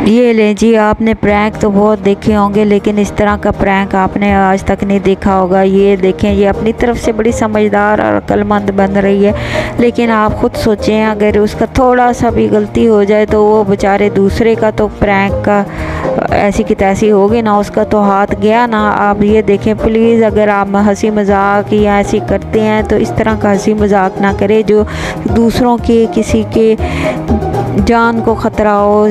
ये ले जी, आपने प्रैंक तो बहुत देखे होंगे लेकिन इस तरह का प्रैंक आपने आज तक नहीं देखा होगा। ये देखें, ये अपनी तरफ से बड़ी समझदार और अक्लमंद बन रही है, लेकिन आप खुद सोचें अगर उसका थोड़ा सा भी गलती हो जाए तो वो बेचारे दूसरे का तो प्रैंक का ऐसी की तैसी होगी ना, उसका तो हाथ गया ना। आप ये देखें प्लीज़, अगर आप हंसी मजाक या ऐसी करते हैं तो इस तरह का हंसी मजाक ना करें जो दूसरों के किसी के जान को ख़तरा हो,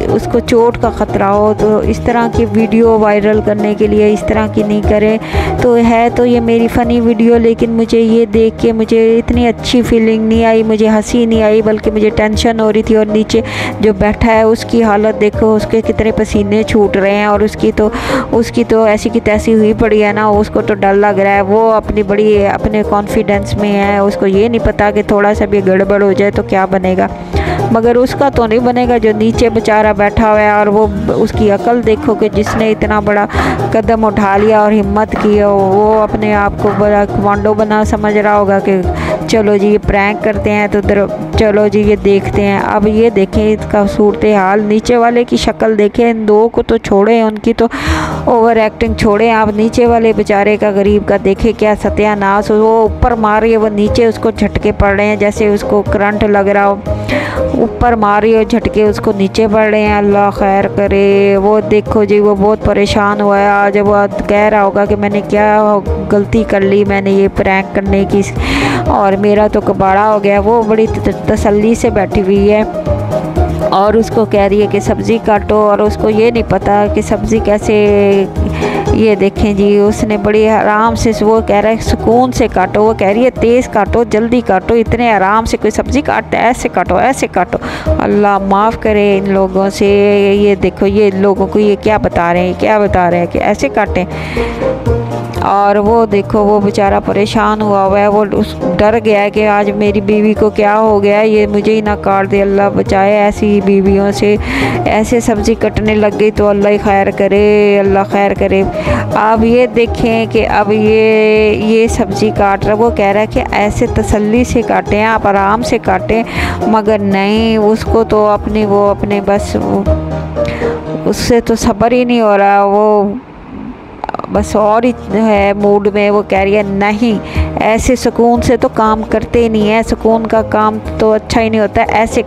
उसको चोट का ख़तरा हो। तो इस तरह की वीडियो वायरल करने के लिए इस तरह की नहीं करें। तो है तो ये मेरी फ़नी वीडियो, लेकिन मुझे ये देख के मुझे इतनी अच्छी फीलिंग नहीं आई, मुझे हंसी नहीं आई, बल्कि मुझे टेंशन हो रही थी। और नीचे जो बैठा है उसकी हालत देखो, उसके कितने पसीने छूट रहे हैं और उसकी तो ऐसी की तैसी हुई पड़ी है ना। उसको तो डर लग रहा है, वो अपने कॉन्फिडेंस में है। उसको ये नहीं पता कि थोड़ा सा भी गड़बड़ हो जाए तो क्या बनेगा, मगर उसका तो नहीं बनेगा जो नीचे बेचारा बैठा हुआ है। और वो उसकी अकल देखो कि जिसने इतना बड़ा कदम उठा लिया और हिम्मत की, वो अपने आप को बड़ा कमांडो बना समझ रहा होगा कि चलो जी ये प्रैंक करते हैं तो चलो जी ये देखते हैं। अब ये देखें इसका सूरत हाल, नीचे वाले की शक्ल देखें, इन दो को तो छोड़े, उनकी तो ओवर एक्टिंग छोड़े, आप नीचे वाले बेचारे का गरीब का देखे क्या सत्यानाश। वो ऊपर मार रही है, वो नीचे उसको झटके पड़ रहे हैं जैसे उसको करंट लग रहा हो। ऊपर मारी और झटके उसको नीचे पड़ रहे हैं, अल्लाह खैर करे। वो देखो जी वो बहुत परेशान हुआ है आज, वो कह रहा होगा कि मैंने क्या गलती कर ली, मैंने ये प्रैंक करने की और मेरा तो कबाड़ा हो गया। वो बड़ी तसल्ली से बैठी हुई है और उसको कह रही है कि सब्ज़ी काटो, और उसको ये नहीं पता कि सब्ज़ी कैसे। ये देखें जी, उसने बड़ी आराम से, वो कह रहा है सुकून से काटो, वो कह रही है तेज़ काटो, जल्दी काटो, इतने आराम से कोई सब्ज़ी काटता है, ऐसे काटो ऐसे काटो। अल्लाह माफ़ करे इन लोगों से। ये देखो ये लोगों को ये क्या बता रहे हैं कि ऐसे काटें। और वो देखो वो बेचारा परेशान हुआ है, वो डर गया है कि आज मेरी बीवी को क्या हो गया, ये मुझे ही ना काट दे। अल्लाह बचाए ऐसी बीवियों से, ऐसे सब्ज़ी कटने लग गई तो अल्लाह ही खैर करे, अल्लाह खैर करे। अब ये देखें कि अब ये सब्ज़ी काट रहा, वो कह रहा है कि ऐसे तसल्ली से काटें, आप आराम से काटें, मगर नहीं, उसको तो अपने बस उससे तो सब्र ही नहीं हो रहा। वो बस और ही है मूड में, वो कह रही है नहीं, ऐसे सुकून से तो काम करते ही नहीं है, सुकून का काम तो अच्छा ही नहीं होता, ऐसे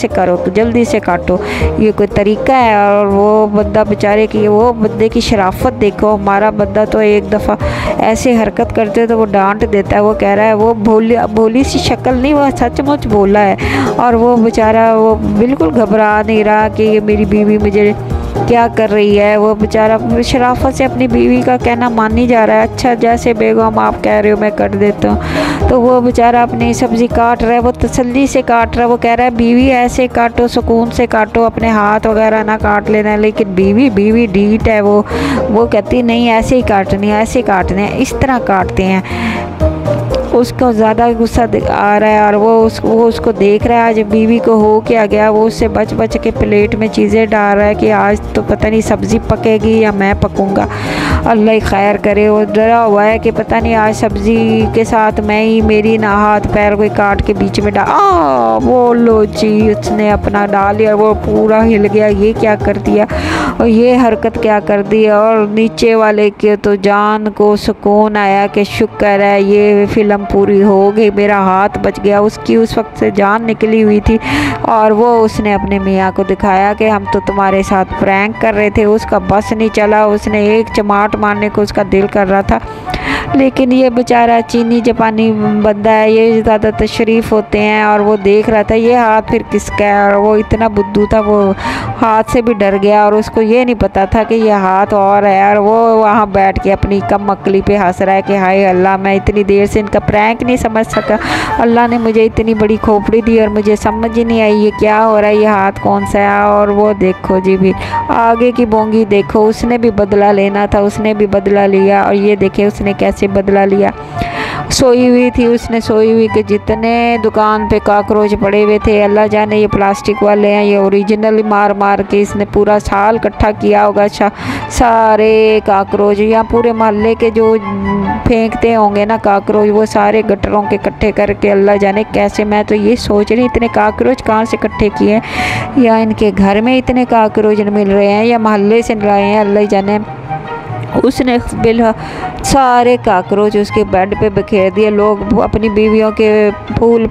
करो तो जल्दी से काटो, ये कोई तरीका है। और वो बंदा बेचारे की, वो बंदे की शराफत देखो, हमारा बंदा तो एक दफ़ा ऐसे हरकत करते तो वो डांट देता है। वो कह रहा है, वो भोली सी शक्ल नहीं, वो सचमुच भोला है। और वो बेचारा वो बिल्कुल घबरा नहीं रहा कि ये मेरी बीवी मुझे क्या कर रही है। वो बेचारा शराफत से अपनी बीवी का कहना मान ही जा रहा है, अच्छा जैसे बेगम आप कह रहे हो मैं कर देता हूँ। तो वो बेचारा अपनी सब्ज़ी काट रहा है, वो तसल्ली से काट रहा है। वो कह रहा है बीवी ऐसे काटो, सुकून से काटो, अपने हाथ वगैरह ना काट लेना। लेकिन बीवी ढीठ है, वो कहती नहीं ऐसे ही काटनी है, ऐसे काटने हैं, इस तरह काटते हैं। उसको ज़्यादा गुस्सा आ रहा है और वो उसको देख रहा है आज बीवी को हो क्या गया। वो उससे बच के प्लेट में चीज़ें डाल रहा है कि आज तो पता नहीं सब्ज़ी पकेगी या मैं पकूँगा, अल्लाह ही खैर करे। वो डरा हुआ है कि पता नहीं आज सब्ज़ी के साथ मैं ही, मेरी ना हाथ पैर कोई काट के बीच में वो लो जी, उसने अपना डाल लिया, वो पूरा हिल गया, ये क्या कर दिया और ये हरकत क्या कर दी। और नीचे वाले के तो जान को सुकून आया कि शुक्र है ये फ़िल्म पूरी हो गई, मेरा हाथ बच गया। उसकी उस वक्त से जान निकली हुई थी और वो उसने अपने मियाँ को दिखाया कि हम तो तुम्हारे साथ प्रैंक कर रहे थे। उसका बस नहीं चला, उसने एक चमाट मारने को उसका दिल कर रहा था, लेकिन ये बेचारा चीनी जापानी बंदा है, ये ज़्यादा तशरीफ़ होते हैं। और वो देख रहा था ये हाथ फिर किसका है, और वो इतना बुद्धू था, वो हाथ से भी डर गया और उसको ये नहीं पता था कि ये हाथ और है। और वो वहाँ बैठ के अपनी कम अक्ली पे हंस रहा है कि हाय अल्लाह, मैं इतनी देर से इनका प्रैंक नहीं समझ सका, अल्लाह ने मुझे इतनी बड़ी खोपड़ी दी और मुझे समझ ही नहीं आई ये क्या हो रहा है, ये हाथ कौन सा है। और वो देखो जी भी आगे की बोंगी देखो, उसने भी बदला लेना था, उसने भी बदला लिया। और ये देखे उसने कैसे बदला लिया। सोई हुई थी, उसने सोई हुई कि जितने दुकान पे काकरोच पड़े हुए थे, अल्लाह जाने ये प्लास्टिक वाले हैं, ये ओरिजिनल मार मार के इसने पूरा साल इकट्ठा किया होगा। सारे काकरोच या पूरे मोहल्ले के जो फेंकते होंगे ना काकरोच, वो सारे गटरों के इकट्ठे करके अल्लाह जाने कैसे। मैं तो ये सोच रही इतने काकरोच कहाँ से इकट्ठे किए, या इनके घर में इतने काकरोच मिल रहे हैं या मोहल्ले से लाए हैं, अल्लाह जाने। उसने सारे काकरोच उसके बेड पे बिखेर दिए। लोग अपनी बीवियों के फूल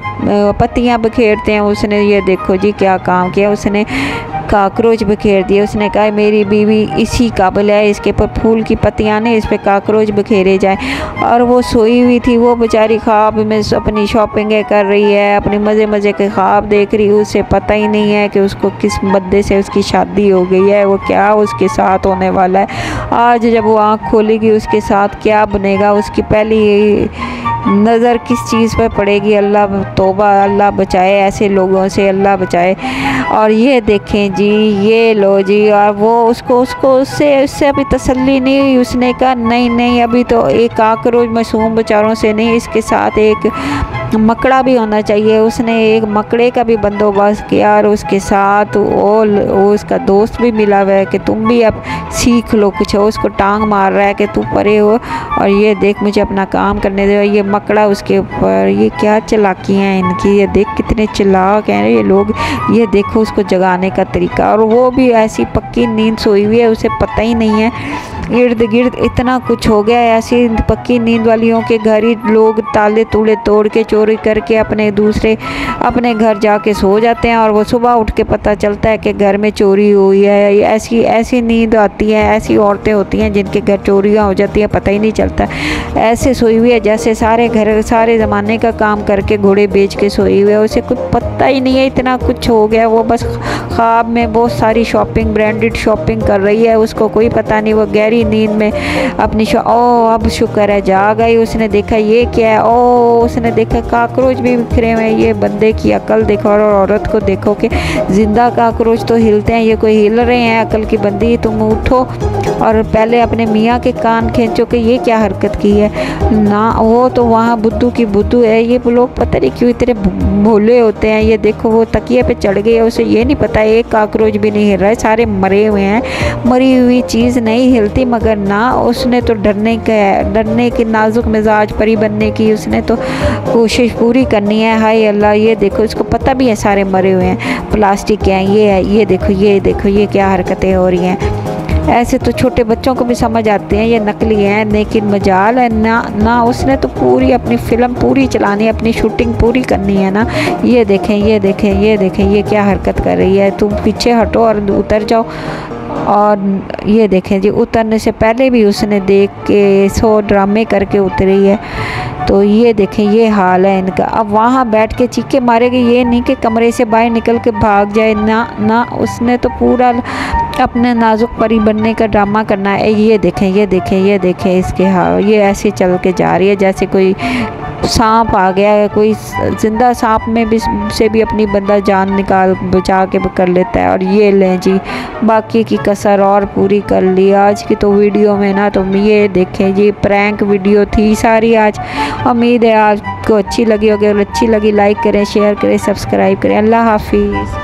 पत्तियां बिखेरते हैं, उसने ये देखो जी क्या काम किया, उसने काकरोच बिखेर दिए। उसने कहा मेरी बीवी इसी काबिल है, इसके पर फूल की पत्तियां नहीं, इस पर काकरोच बिखेरे जाए। और वो सोई हुई थी, वो बेचारी ख्वाब में अपनी शॉपिंगें कर रही है, अपनी मज़े मज़े के ख्वाब देख रही है। उसे पता ही नहीं है कि उसको किस बंदे से उसकी शादी हो गई है, वो क्या उसके साथ होने वाला है। आज जब वो आँख खोलेगी उसके साथ क्या बनेगा, उसकी पहली नज़र किस चीज़ पर पड़ेगी। अल्लाह तौबा, अल्लाह बचाए ऐसे लोगों से, अल्लाह बचाए। और ये देखें जी, ये लो जी, और वो उसको उससे अभी तसल्ली नहीं हुई। उसने कहा नहीं अभी तो एक काकरोच मासूम बेचारों से नहीं, इसके साथ एक मकड़ा भी होना चाहिए। उसने एक मकड़े का भी बंदोबस्त किया और उसके साथ वो उसका दोस्त भी मिला हुआ है कि तुम भी अब सीख लो कुछ। उसको टांग मार रहा है कि तू परे हो और ये देख मुझे अपना काम करने दे। ये मकड़ा उसके ऊपर, ये क्या चालाकियाँ हैं इनकी, ये देख कितने चालाक हैं ये लोग। ये देखो उसको जगाने का तरीका, और वो भी ऐसी पक्की नींद सोई हुई है, उसे पता ही नहीं है इर्द गिर्द इतना कुछ हो गया। ऐसी पक्की नींद वालियों के घर ही लोग ताले तूले तोड़ के चोरी करके अपने घर जाके सो जाते हैं, और वो सुबह उठ के पता चलता है कि घर में चोरी हुई है। ऐसी नींद आती है, ऐसी औरतें होती हैं जिनके घर चोरियाँ हो जाती हैं, पता ही नहीं चलता। ऐसे सोई हुई है जैसे सारे ज़माने का काम करके घोड़े बेच के सोई हुई है, उसे कुछ पता ही नहीं है इतना कुछ हो गया। वो बस ख्वाब में बहुत सारी शॉपिंग, ब्रांडेड शॉपिंग कर रही है, उसको कोई पता नहीं। वो गहरी नींद में अपनी अब शुक्र है जाग गई। उसने देखा ये क्या है, उसने देखा काकरोच भी बिखरे हुए हैं। ये बंदे की अकल देखो, और औरत को देखो कि जिंदा काकरोच तो हिलते हैं, ये कोई हिल रहे हैं। अकल की बंदी, तुम उठो और पहले अपने मियाँ के कान खींचो कि ये क्या हरकत की है ना। वो तो वहाँ बुद्धू की बुद्धू है। ये लोग पता नहीं क्यों इतने भोले होते हैं। ये देखो वो तकिए पे चढ़ गए, उसे ये नहीं पता एक काकरोच भी नहीं हिल रहा है, सारे मरे हुए हैं। मरी हुई चीज़ नहीं हिलती, मगर ना उसने तो डरने की नाजुक मिजाज परी बनने की उसने तो कोशिश पूरी करनी है। हाय अल्लाह, ये देखो इसको पता भी है सारे मरे हुए हैं, प्लास्टिक के हैं, ये है, ये देखो ये क्या हरकतें हो रही हैं। ऐसे तो छोटे बच्चों को भी समझ आते हैं ये नकली हैं, लेकिन मजाल है ना उसने तो पूरी अपनी फिल्म पूरी चलानी है, अपनी शूटिंग पूरी करनी है ना। ये देखें ये क्या हरकत कर रही है। तुम पीछे हटो और उतर जाओ। और ये देखें जी, उतरने से पहले भी उसने देख के 100 ड्रामे करके उतरी है। तो ये देखें ये हाल है इनका। अब वहाँ बैठ के चीखे मारेगी, ये नहीं कि कमरे से बाहर निकल के भाग जाए ना उसने तो पूरा अपने नाजुक परी बनने का ड्रामा करना है। ये देखें इसके हाल। ये ऐसे चल के जा रही है जैसे कोई सांप आ गया है, कोई जिंदा सांप में भी से भी अपनी बंदा जान निकाल बचा के कर लेता है। और ये लें जी, बाकी की कसर और पूरी कर ली आज की तो वीडियो में ना। तो ये देखें जी, प्रैंक वीडियो थी सारी आज। उम्मीद है आपको अच्छी लगी होगी, अगर अच्छी लगी लाइक करें, शेयर करें, सब्सक्राइब करें। अल्लाह हाफिज़।